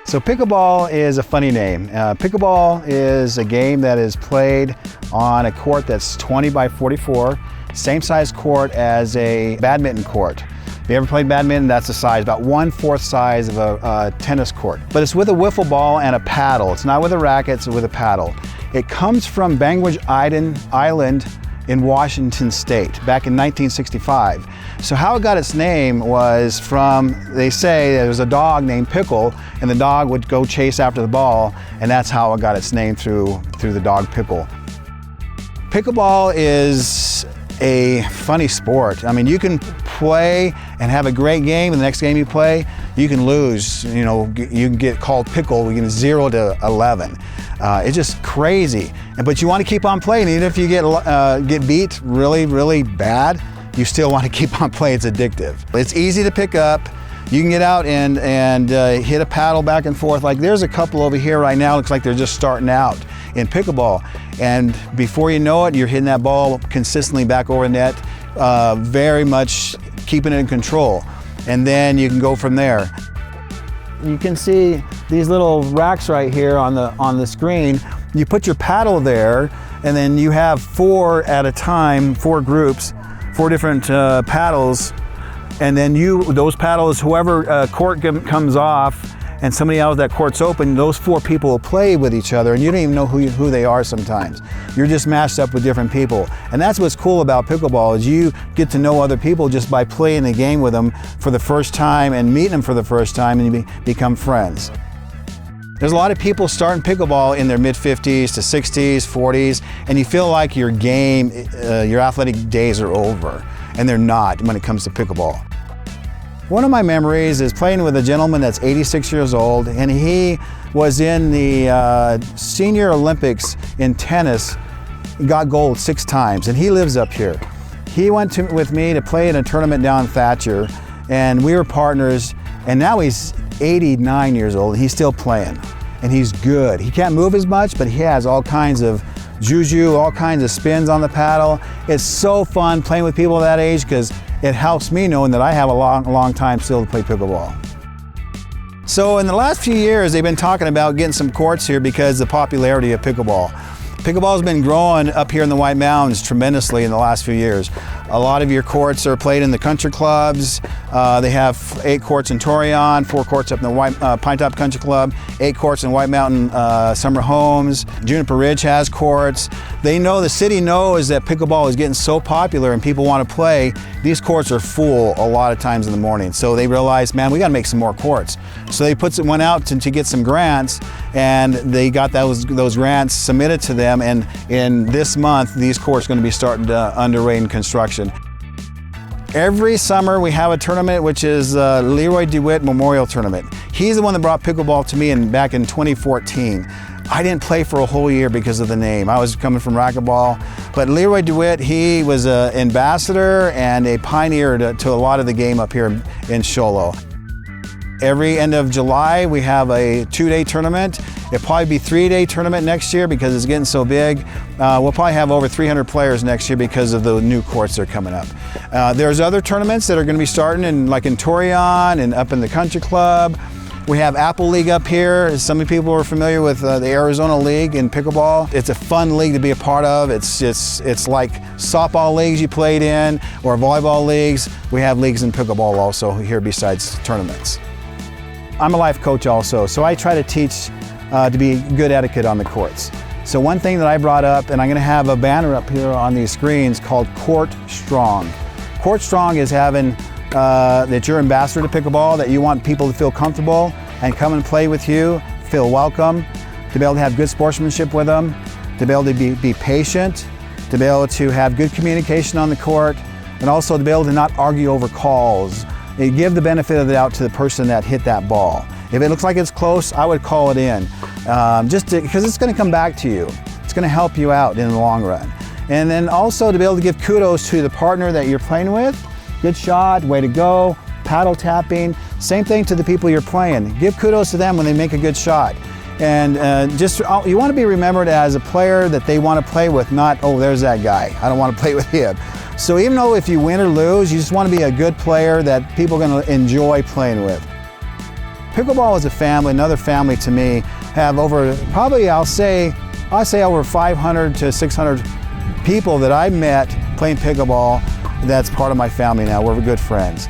So pickleball is a funny name. Pickleball is a game that is played on a court that's 20 by 44, same size court as a badminton court. If you ever played badminton, that's the size, about 1/4 size of a tennis court. But it's with a wiffle ball and a paddle. It's not with a racket, it's with a paddle. It comes from Bangwidge Island in Washington State back in 1965. So how it got its name was from, they say there was a dog named Pickle, and the dog would go chase after the ball, and that's how it got its name through the dog Pickle. Pickleball is a funny sport. I mean, you can play and have a great game, and the next game you play, you can lose. You know, you can get called pickle, you can 0 to 11. It's just crazy. But you want to keep on playing, even if you get beat really bad, you still want to keep on playing. It's addictive. It's easy to pick up. You can get out and hit a paddle back and forth. Like there's a couple over here right now, looks like they're just starting out in pickleball. And before you know it, you're hitting that ball consistently back over the net, very much keeping it in control. And then you can go from there. You can see these little racks right here on the screen. You put your paddle there, and then you have 4 at a time, 4 groups, 4 different paddles. And then those paddles, whoever court comes off and somebody else that court's open, those 4 people will play with each other, and you don't even know who they are sometimes. You're just mashed up with different people. And that's what's cool about pickleball, is you get to know other people just by playing the game with them for the first time and meeting them for the first time, and you become friends. There's a lot of people starting pickleball in their mid-50s to 60s, 40s, and you feel like your game, your athletic days are over, and they're not when it comes to pickleball. One of my memories is playing with a gentleman that's 86 years old, and he was in the Senior Olympics in tennis. He got gold 6 times, and he lives up here. He went with me to play in a tournament down in Thatcher, and we were partners, and now he's 89 years old, and he's still playing, and he's good. He can't move as much, but he has all kinds of juju, all kinds of spins on the paddle. It's so fun playing with people that age, because it helps me knowing that I have a long time still to play pickleball. So in the last few years, they've been talking about getting some courts here because of the popularity of pickleball. Pickleball's been growing up here in the White Mountains tremendously in the last few years. A lot of your courts are played in the country clubs. They have 8 courts in Torreon, 4 courts up in the Pine Top Country Club, 8 courts in White Mountain Summer Homes. Juniper Ridge has courts. The city knows that pickleball is getting so popular and people want to play. These courts are full a lot of times in the morning. So they realized, man, we got to make some more courts. So they went out to get some grants, and they got those grants submitted to them. And in this month, these courts are going to be starting underway in construction. Every summer we have a tournament, which is Leroy DeWitt Memorial Tournament. He's the one that brought pickleball to me back in 2014. I didn't play for a whole year because of the name. I was coming from racquetball. But Leroy DeWitt, he was an ambassador and a pioneer to a lot of the game up here in Show Low. Every end of July, we have a 2-day tournament. It'll probably be a 3-day tournament next year because it's getting so big. We'll probably have over 300 players next year because of the new courts that are coming up. There's other tournaments that are going to be starting in Torreon and up in the Country Club. We have Apple League up here. Some people are familiar with the Arizona League in pickleball. It's a fun league to be a part of. It's like softball leagues you played in or volleyball leagues. We have leagues in pickleball also here besides tournaments. I'm a life coach also, so I try to teach to be good etiquette on the courts. So one thing that I brought up, and I'm going to have a banner up here on these screens called Court Strong. Court Strong is having that you're ambassador to pickleball, that you want people to feel comfortable and come and play with you, feel welcome, to be able to have good sportsmanship with them, to be able to be patient, to be able to have good communication on the court, and also to be able to not argue over calls. You give the benefit of the doubt to the person that hit that ball. If it looks like it's close, I would call it in, because it's going to come back to you. It's going to help you out in the long run. And then also to be able to give kudos to the partner that you're playing with. Good shot, way to go, paddle tapping. Same thing to the people you're playing. Give kudos to them when they make a good shot. And you want to be remembered as a player that they want to play with, not, oh, there's that guy, I don't want to play with him. So even though if you win or lose, you just want to be a good player that people are going to enjoy playing with. Pickleball is a family, another family to me. Have over, probably I'll say over 500 to 600 people that I met playing pickleball that's part of my family now. We're good friends.